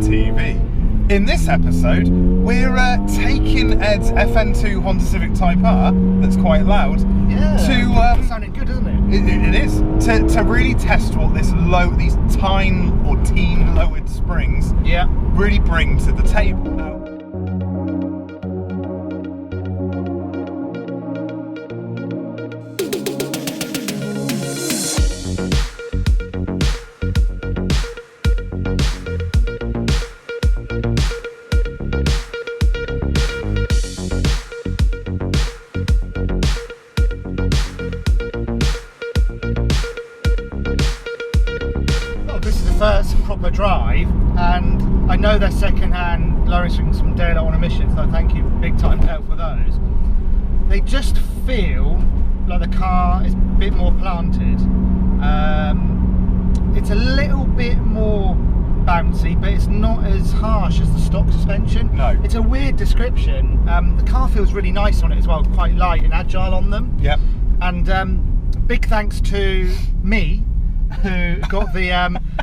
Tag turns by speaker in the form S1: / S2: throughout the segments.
S1: SULKNATIONtv. In this episode, we're taking Ed's FN2 Honda Civic Type R, that's quite loud,
S2: to sounding good, isn't it?
S1: It is to really test what these TEIN lowered springs really bring to the table.
S2: First proper drive, and I know they're second-hand lowering springs from Daylight on Emissions, so thank you big time for those. They just feel like the car is a bit more planted. It's a little bit more bouncy, but it's not as harsh as the stock suspension.
S1: No.
S2: It's a weird description. The car feels really nice on it as well, quite light and agile on them.
S1: Yep.
S2: And big thanks to me, who got the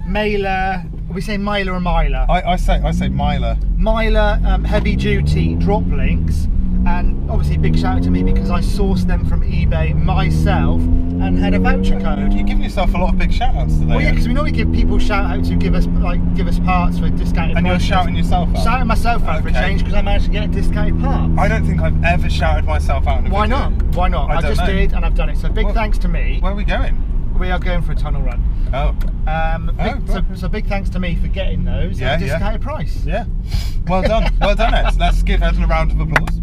S2: Mailer, are we saying Miler or Miler?
S1: I say Miler.
S2: Miler heavy duty drop links, and obviously big shout out to me because I sourced them from eBay myself and had a voucher code.
S1: You're giving yourself a lot of big shout outs today.
S2: Well, yeah, because we normally give people shout outs who give us parts for discounted
S1: and
S2: prices.
S1: You're shouting yourself out?
S2: Shouting myself out for a change because I managed to get a discounted part.
S1: I don't think I've ever shouted myself out in a video.
S2: Why not? Why not? I just did, and I've done it. So big thanks to me.
S1: Where are we going?
S2: We are going for a tunnel run.
S1: Oh.
S2: So big thanks to me for getting those at a discounted price.
S1: Yeah. Well done. Well done, Ed. Let's give Ed a round of applause.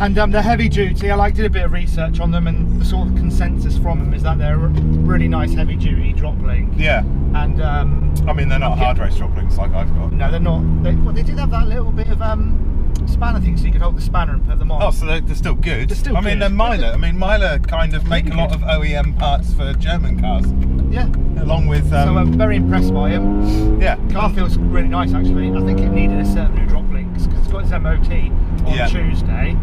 S2: And the heavy duty, I did a bit of research on them, and the sort of consensus from them is that they're a really nice heavy duty drop link.
S1: Yeah.
S2: And
S1: I mean, they're not hard race drop links like I've got.
S2: No, they're not. They did have that little bit of spanner thing, so you could hold the spanner and put them on.
S1: Oh, so they're still good.
S2: They're still good.
S1: They're Miler. I mean, Miler kind of make a lot of OEM parts for German cars.
S2: Yeah.
S1: Along with.
S2: So I'm very impressed by them.
S1: Yeah.
S2: Car feels really nice actually. I think it needed a set of new drop links because it's got its MOT on Tuesday.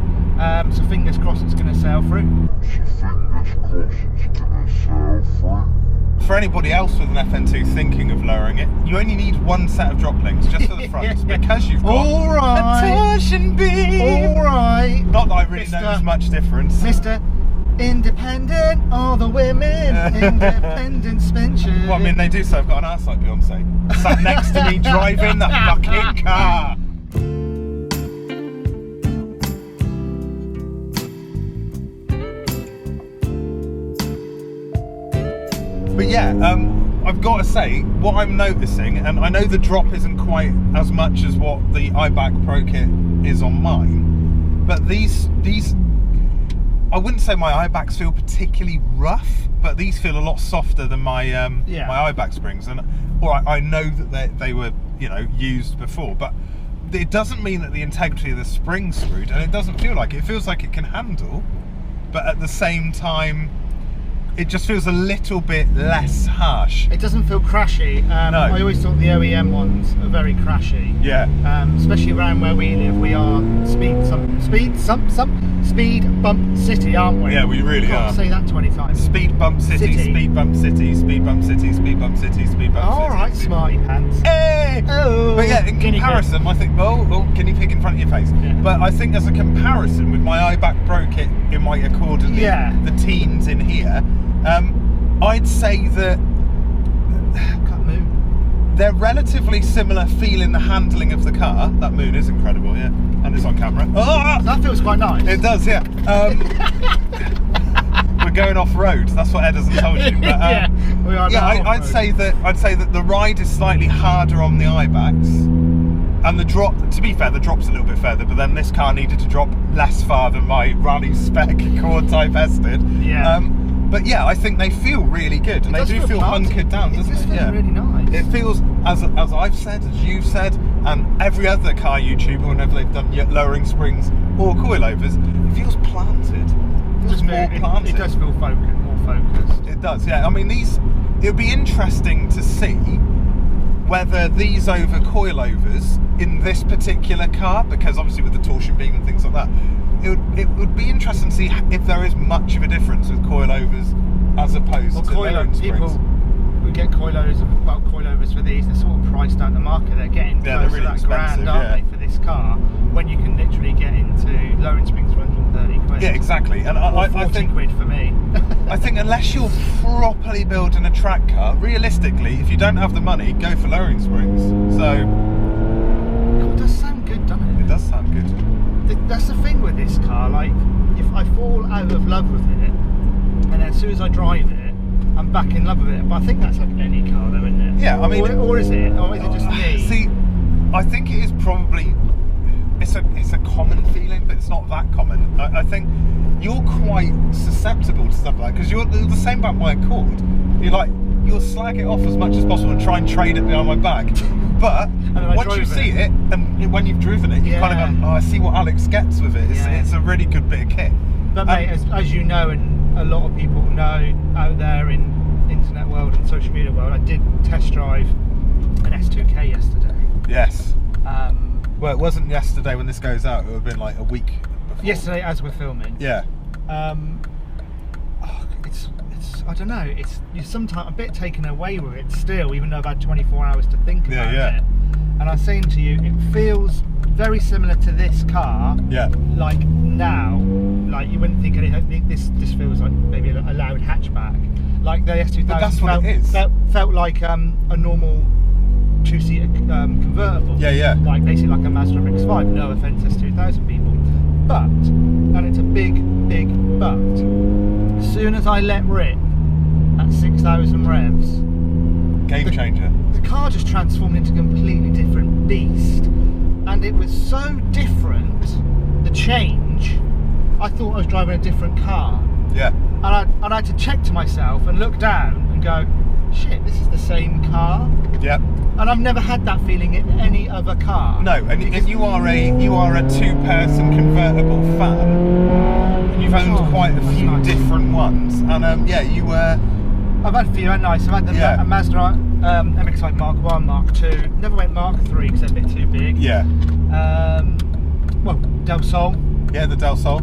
S2: So fingers crossed it's going to sail through.
S1: For anybody else with an FN2 thinking of lowering it, you only need one set of drop links just for the front because you've got a torsion beam.
S2: Alright.
S1: Not that I really notice much difference.
S2: Mr. Independent, all the women, independent suspension.
S1: Well, I mean, they do so. I've got an arse like Beyonce. Sat next to me driving the fucking car. But yeah, I've got to say, what I'm noticing, and I know the drop isn't quite as much as what the iBack Pro Kit is on mine, but these, I wouldn't say my iBacks feel particularly rough, but these feel a lot softer than my my iBack springs, and I know that they were used before, but it doesn't mean that the integrity of the spring's screwed, and it doesn't feel like it. It feels like it can handle, but at the same time, it just feels a little bit less harsh.
S2: It doesn't feel crashy. No. I always thought the OEM ones are very crashy.
S1: Yeah.
S2: Especially around where we live. We are speed bump city, aren't we?
S1: Yeah, we really are.
S2: Say that 20 times.
S1: Speed bump city, speed bump city, speed bump city, speed bump city, speed bump city.
S2: All right, smarty pants.
S1: Hey! Oh. But yeah, in comparison, I think, guinea pig in front of your face. Yeah. But I think as a comparison with my iBack Pro Kit in my Accord and the teens in here, I'd say that they're relatively similar feel in the handling of the car. That moon is incredible, yeah, and it's on camera. Oh!
S2: That feels quite nice.
S1: It does, yeah. We're going off road. That's what Ed hasn't told you. But,
S2: we are.
S1: Yeah, I'd say that the ride is slightly harder on the iBacks, and the drop. To be fair, the drop's a little bit further, but then this car needed to drop less far than my rally spec Accord Type S did.
S2: Yeah.
S1: But yeah, I think they feel really good, and they do feel hunkered down, doesn't it?
S2: Yeah, really nice.
S1: It feels, as I've said, as you've said, and every other car YouTuber, whenever they've done lowering springs or coilovers, it feels planted. It feels more planted.
S2: It does feel more focused.
S1: It does, yeah. I mean, it would be interesting to see whether these over coilovers in this particular car, because obviously with the torsion beam and things like that, it would be interesting to see if there is much of a difference with coilovers as opposed to lowering springs.
S2: People who get coilovers for these, they're sort of priced out the market. They're getting close
S1: really
S2: to that grand,
S1: expensive,
S2: aren't they, for this car, when you can literally get into Lowering Springs for 130 quid.
S1: Yeah, exactly. And
S2: Or
S1: I
S2: 40
S1: think
S2: quid for me.
S1: I think unless you're properly building a track car, realistically, if you don't have the money, go for Lowering Springs. So
S2: God, it does sound good, doesn't it?
S1: it does sound good.
S2: That's the thing with this car, like, if I fall out of love with it, and then as soon as I drive it, I'm back in love with it. But I think that's like any car though, isn't it?
S1: Yeah, I mean...
S2: Or is it just me?
S1: See, I think it is probably... It's a common feeling, but it's not that common. I think you're quite susceptible to stuff like that, because you're the same about my Accord. You'll slag it off as much as possible and try and trade it behind my back. But once you see it, and when you've driven it, you kind of go, oh, I see what Alex gets with it. It's a really good bit of kit.
S2: But mate, as you know, and a lot of people know out there in internet world and social media world, I did test drive an S2K yesterday.
S1: Yes. Well, it wasn't yesterday when this goes out. It would have been like a week before.
S2: Yesterday, as we're filming.
S1: Yeah.
S2: It's I don't know. You're sometimes a bit taken away with it still, even though I've had 24 hours to think about it. And I was saying to you, it feels very similar to this car.
S1: Yeah.
S2: Like now, like you wouldn't think anything. This feels like maybe a loud hatchback. Like the S2000
S1: But that's what it is.
S2: Felt like a normal two-seater convertible.
S1: Yeah.
S2: Like basically like a Mazda MX-5. No offense, S2000 people, but, and it's a big but. As soon as I let rip at 6,000 revs,
S1: Game changer.
S2: the car just transformed into a completely different beast, and it was so different. The change, I thought I was driving a different car.
S1: Yeah.
S2: And I had to check to myself and look down and go, shit, this is the same car.
S1: Yeah.
S2: And I've never had that feeling in any other car.
S1: No, and you are a two-person convertible fan. You've owned quite a few different ones, and yeah, you were.
S2: I've had a few, and nice. I've had a Mazda MX-5 Mark 1, Mark 2. Never went Mark 3 because they're a bit too big.
S1: Yeah.
S2: Well, Del Sol.
S1: Yeah, the Del Sol.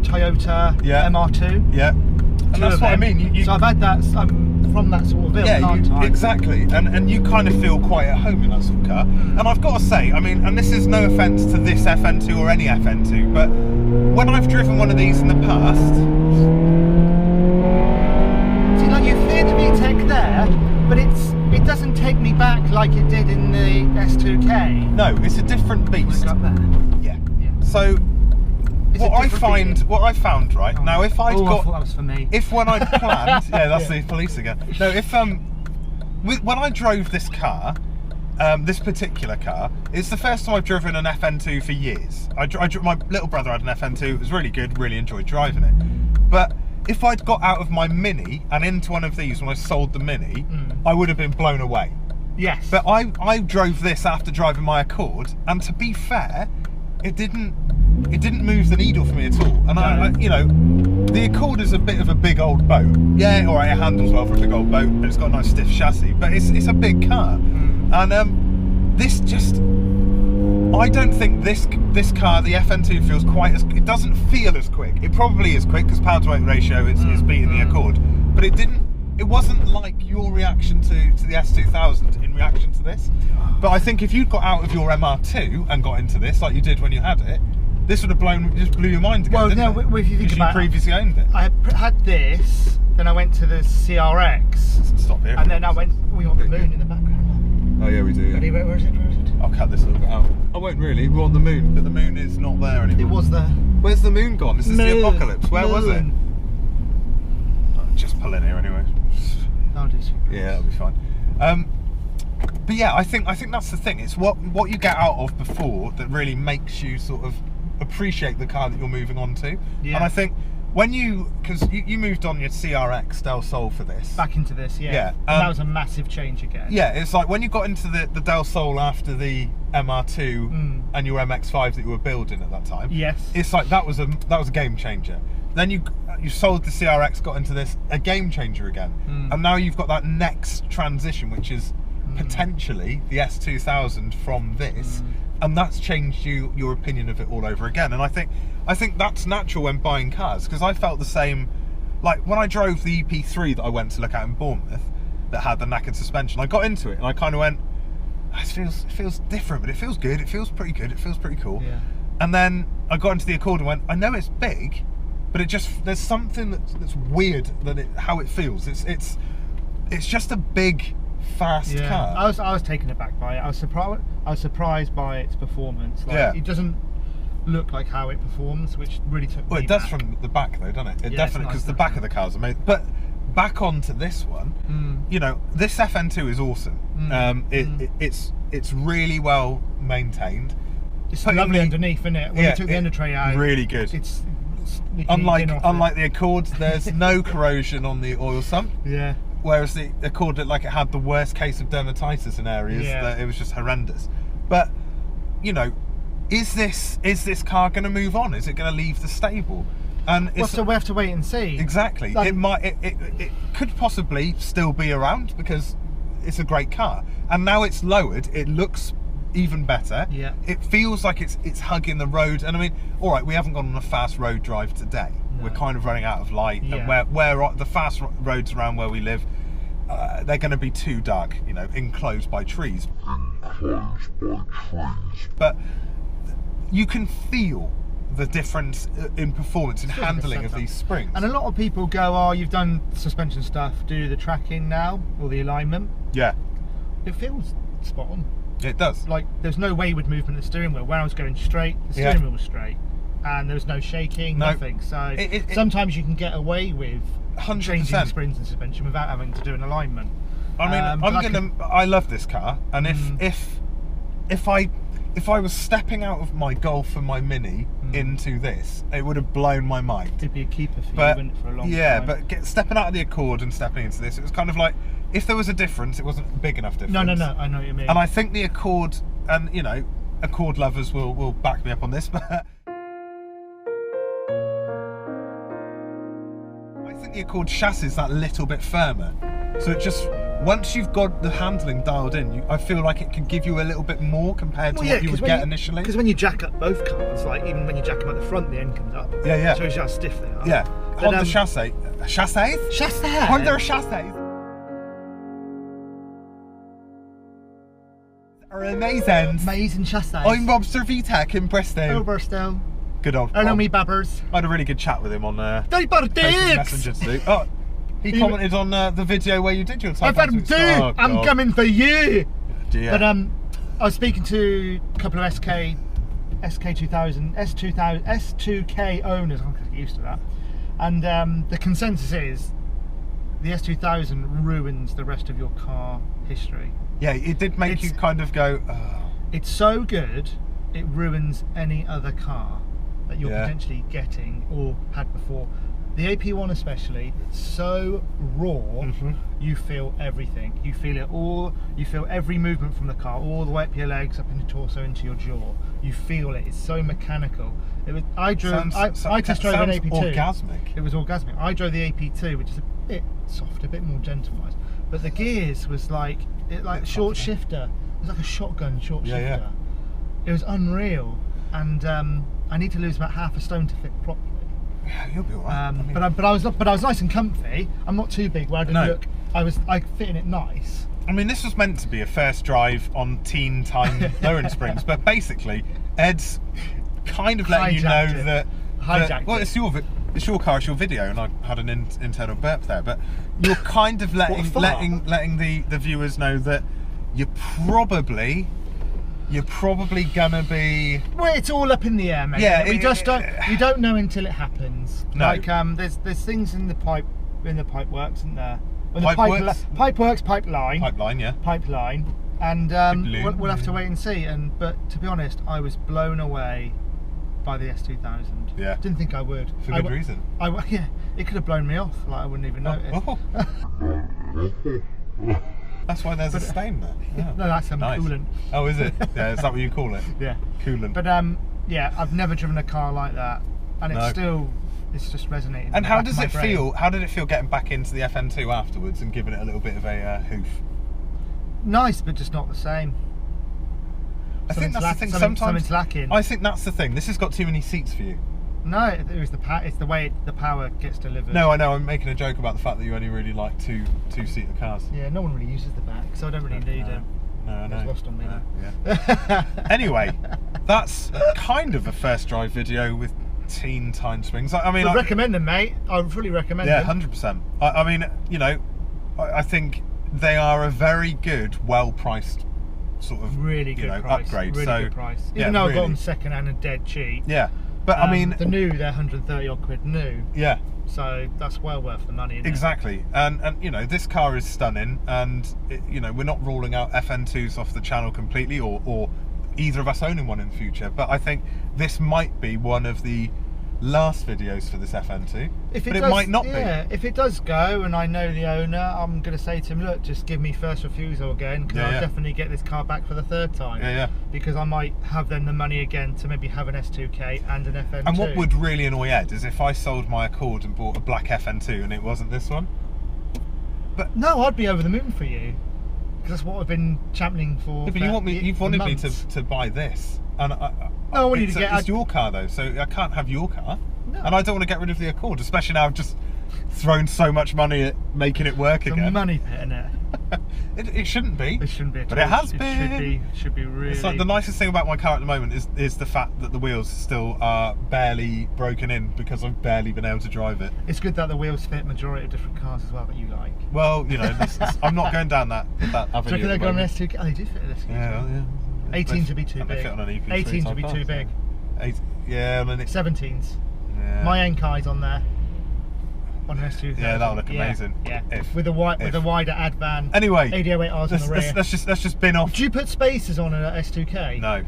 S2: Toyota MR2.
S1: Yeah. And that's what I mean.
S2: So I've had that from that sort of ilk, can't I?
S1: Exactly. And you kind of feel quite at home in that sort of car. And I've got to say, I mean, and this is no offence to this FN2 or any FN2, but when I've driven one of these in the past...
S2: See, like you fear the VTEC there, but it doesn't take me back like it did in the S2K.
S1: No, it's a different beast.
S2: Up there.
S1: Yeah. So... What I found right now, if I'd got,
S2: I thought that was for me.
S1: If when I planned, yeah, that's the police again. No, if when I drove this car, this particular car, it's the first time I've driven an FN2 for years. My little brother had an FN2. It was really good. Really enjoyed driving it. But if I'd got out of my Mini and into one of these when I sold the Mini, I would have been blown away.
S2: Yes.
S1: But I drove this after driving my Accord, and to be fair, it didn't move the needle for me at all. And I you know, the Accord is a bit of a big old boat. Yeah, all right, it handles well for a big old boat, and it's got a nice stiff chassis, but it's a big car. And this just, I don't think this car, the FN2, feels quite as, it doesn't feel as quick. It probably is quick because power to weight ratio is beating the Accord, but it wasn't like your reaction to the S2000 in reaction to this. But I think if you'd got out of your MR2 and got into this like you did when you had it, this would have just blew your mind again. Well,
S2: no, if you think about it,
S1: previously owned it.
S2: I had this, then I went to the CR-Z.
S1: Stop here.
S2: And then we got the moon in the background.
S1: Oh yeah, we do. Yeah.
S2: Ready, where is it?
S1: I'll cut this a little bit out. I won't really. We're on the moon, but the moon is not there anymore.
S2: It was there.
S1: Where's the moon gone? This is the apocalypse. Where was it?
S2: Oh,
S1: just pull in here anyway.
S2: I'll do so.
S1: Yeah, that'll be fine. But yeah, I think that's the thing. It's what you get out of before that really makes you sort of appreciate the car that you're moving on to. Yeah. And I think when because you moved on your CR-Z Del Sol for this.
S2: Back into this, yeah.
S1: Yeah.
S2: And that was a massive change again.
S1: Yeah, it's like when you got into the Del Sol after the MR2 and your MX-5 that you were building at that time.
S2: Yes.
S1: It's like that was a game changer. Then you sold the CR-Z, got into this, a game changer again. And now you've got that next transition, which is potentially the S2000 from this. And that's changed your opinion of it all over again. And I think that's natural when buying cars, because I felt the same. Like when I drove the EP3 that I went to look at in Bournemouth, that had the knackered suspension, I got into it and I kind of went, it feels different, but it feels good. It feels pretty good. It feels pretty cool.
S2: Yeah.
S1: And then I got into the Accord and went, I know it's big, but there's something that's weird how it feels. It's just a big, fast car.
S2: I was taken aback by it. I was surprised by its performance. Like, it doesn't look like how it performs, which really took me
S1: Well, it does
S2: back.
S1: from the back though, doesn't it? It definitely, because the back of the car's amazing. But back onto this one, you know, this FN2 is awesome. It's really well maintained.
S2: It's lovely underneath, isn't it? When we took the under tray out,
S1: really good.
S2: It's
S1: unlike the Accords, there's no corrosion on the oil sump.
S2: Yeah.
S1: Whereas the Accord looked like it had the worst case of dermatitis in areas that it was just horrendous. But you know, is this car going to move on? Is it going to leave the stable? And
S2: so we have to wait and see.
S1: Exactly. Like, it could possibly still be around because it's a great car. And now it's lowered, it looks even better.
S2: Yeah.
S1: It feels like it's hugging the road. And I mean, all right, we haven't gone on a fast road drive today. No. We're kind of running out of light. And where the fast roads around where we live, they're going to be too dark, you know, enclosed by trees. But you can feel the difference in performance and handling of these springs.
S2: And a lot of people go, oh, you've done suspension stuff, do the tracking now, or the alignment.
S1: Yeah.
S2: It feels spot on.
S1: It does.
S2: Like, there's no wayward movement of the steering wheel. When I was going straight, the steering wheel was straight. And there was no shaking, nothing. So sometimes you can get away with
S1: 100%.
S2: changing springs and suspension without having to do an alignment.
S1: I mean, I love this car, and if I was stepping out of my Golf and my Mini into this, it would have blown my mind.
S2: It'd be a keeper for you, wouldn't it, for a long time.
S1: Yeah, but stepping out of the Accord and stepping into this, it was kind of like, if there was a difference, it wasn't a big enough difference.
S2: No, I know what you mean.
S1: And I think the Accord, and you know, Accord lovers will back me up on this, but I think the Accord chassis is that little bit firmer. So it just, once you've got the handling dialed in, I feel like it can give you a little bit more compared to what you would get initially.
S2: Because when you jack up both cars, like even when you jack them at the front, the end comes up.
S1: Yeah.
S2: It shows you how stiff they are.
S1: Yeah. Honda chassis. Chassis? Honda chassis are amazing.
S2: Amazing chassis.
S1: I'm Robster VTech in Bristol.
S2: Hello, Bristol.
S1: Good old
S2: Hello, me babbers.
S1: I had a really good chat with him on
S2: Messenger
S1: today. Oh, he commented on the video where you did your time.
S2: I've had him do. I'm coming for you.
S1: Yeah.
S2: But I was speaking to a couple of SK2000, S2K owners. I'm getting used to that. And the consensus is the S2000 ruins the rest of your car history.
S1: Yeah, it did make you kind of go, oh.
S2: It's so good, it ruins any other car that you're potentially getting or had before. The AP1 especially, it's so raw, you feel everything. You feel it all, you feel every movement from the car, all the way up your legs, up in your torso, into your jaw. You feel it, it's so mechanical. I test drove an AP2.
S1: Orgasmic.
S2: It was orgasmic. I drove the AP2, which is a bit soft, a bit more gentle-wise. But the gears was like short shifter. It was like a shotgun short shifter. Yeah. It was unreal, and I need to lose about half a stone to fit properly.
S1: Yeah, you'll be alright.
S2: But I was nice and comfy. I'm not too big where I didn't look. I fit in it nice.
S1: I mean, this was meant to be a first drive on TEIN lowering springs, but basically Ed's kind of letting you know that well, it's your car, it's your video, and I had an internal burp there, but you're kind of letting the viewers know that you're probably gonna be.
S2: Well, it's all up in the air, mate. Yeah, you don't know until it happens. No. Like there's things in the pipe works, isn't there? Pipeline,
S1: yeah.
S2: Pipeline, and we'll have to wait and see. But to be honest, I was blown away by the S2000.
S1: Yeah.
S2: Didn't think I would.
S1: For good reason.
S2: Yeah, it could have blown me off. Like I wouldn't even notice.
S1: That's why there's a stain there. Yeah.
S2: No, that's coolant.
S1: Oh, is it? Yeah, is that what you call it?
S2: Yeah.
S1: Coolant.
S2: But yeah, I've never driven a car like that, and it's just resonating.
S1: And how does it feel? How did it feel getting back into the FN2 afterwards and giving it a little bit of a hoof? Nice,
S2: but just not the same.
S1: I think that's the thing.
S2: Something's lacking.
S1: I think that's the thing. This has got too many seats for you.
S2: No, it's the way the power gets delivered.
S1: No, I know. I'm making a joke about the fact that you only really like two-seater cars.
S2: Yeah, no one really uses the back, so I don't really need it.
S1: No, I know.
S2: It's lost on me now.
S1: Yeah. Anyway, that's kind of a first drive video with TEIN Tine Springs. I mean,
S2: I recommend them, mate. I fully recommend
S1: them.
S2: them.
S1: Yeah, 100%. I mean, you know, I think they are a very good, well-priced sort of
S2: really good price.
S1: Upgrade.
S2: Really
S1: so,
S2: good price. Even
S1: yeah,
S2: though
S1: really.
S2: I got them second hand and dead cheap.
S1: Yeah, but I mean,
S2: the new, they're 130 odd quid new.
S1: Yeah.
S2: So that's well worth the money. Isn't
S1: Exactly.
S2: it?
S1: And you know, this car is stunning, and you know, we're not ruling out FN2s off the channel completely, or either of us owning one in the future. But I think this might be one of the last videos for this FN2, but it might not be.
S2: Yeah, if it does go and I know the owner, I'm going to say to him, look, just give me first refusal again, because I'll definitely get this car back for the third time.
S1: Yeah.
S2: Because I might have then the money again to maybe have an S2K and an FN2.
S1: And what would really annoy Ed is if I sold my Accord and bought a black FN2 and it wasn't this one. But
S2: no, I'd be over the moon for you, because that's what I've been championing for.
S1: Yeah, but you've wanted me to buy this, and
S2: I want you to get.
S1: It's your car though, so I can't have your car.
S2: No.
S1: And I don't want to get rid of the Accord, especially now I've just thrown so much money at making it work again.
S2: It's a money pit, isn't it?
S1: It shouldn't be.
S2: It shouldn't be.
S1: But it has been.
S2: It should be really.
S1: It's like the nicest thing about my car at the moment is the fact that the wheels still are barely broken in, because I've barely been able to drive it.
S2: It's good that the wheels fit majority of different cars as well that you like.
S1: Well, you know, I'm not going down that avenue.
S2: Do you reckon they've got an S2K? Oh, they did fit an S2K.
S1: Yeah.
S2: 18 to be too big. 18 to be too big.
S1: Yeah, and then
S2: 17s.
S1: Yeah.
S2: My Enkai's on there. On an S2.
S1: Yeah, that'll look amazing.
S2: Yeah. With a wider ad van.
S1: Anyway,
S2: 88Rs on the rear.
S1: Let's just bin off.
S2: Do you put spacers on an S2K?
S1: No.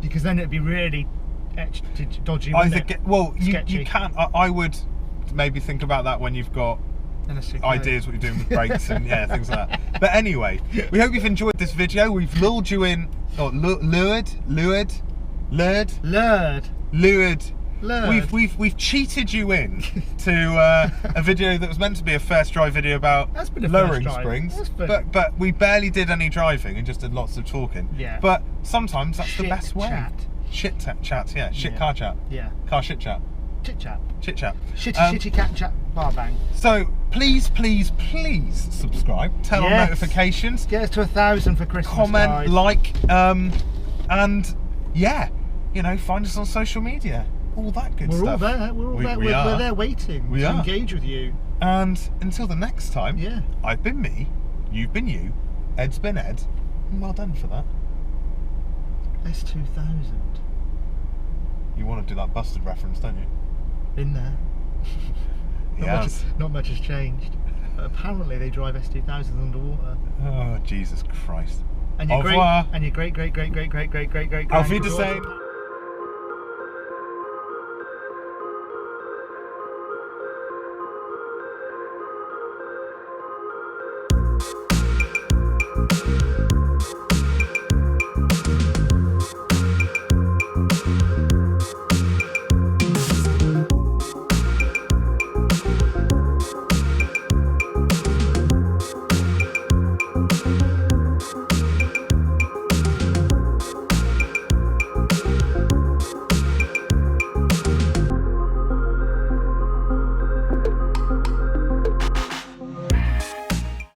S2: Because then it'd be really dodgy.
S1: You can't. I would maybe think about that when you've got ideas what you're doing with brakes and things like that. But anyway, we hope you've enjoyed this video. We've lured you in, or lured. We've cheated you in to a video that was meant to be a first drive video about lowering springs, but we barely did any driving and just did lots of talking.
S2: Yeah.
S1: But sometimes that's the best way.
S2: Shit
S1: chat. Yeah. Shit car chat.
S2: Yeah.
S1: Car shit chat.
S2: Chit chat.
S1: Chit chat.
S2: Shitty cat chat bar bang.
S1: So please subscribe. Turn on notifications.
S2: Get us to 1,000 for Christmas.
S1: Comment,
S2: guys.
S1: like, and you know, find us on social media. All that good stuff.
S2: We're all there. We're there waiting to engage with you.
S1: And until the next time,
S2: yeah.
S1: I've been me, you've been you, Ed's been Ed, and well done for that.
S2: S2000.
S1: You want to do that busted reference, don't you?
S2: Been there. Not much has changed. But apparently they drive S2000s underwater.
S1: Oh, Jesus Christ.
S2: And your
S1: Au revoir.
S2: great. Auf Wiedersehen.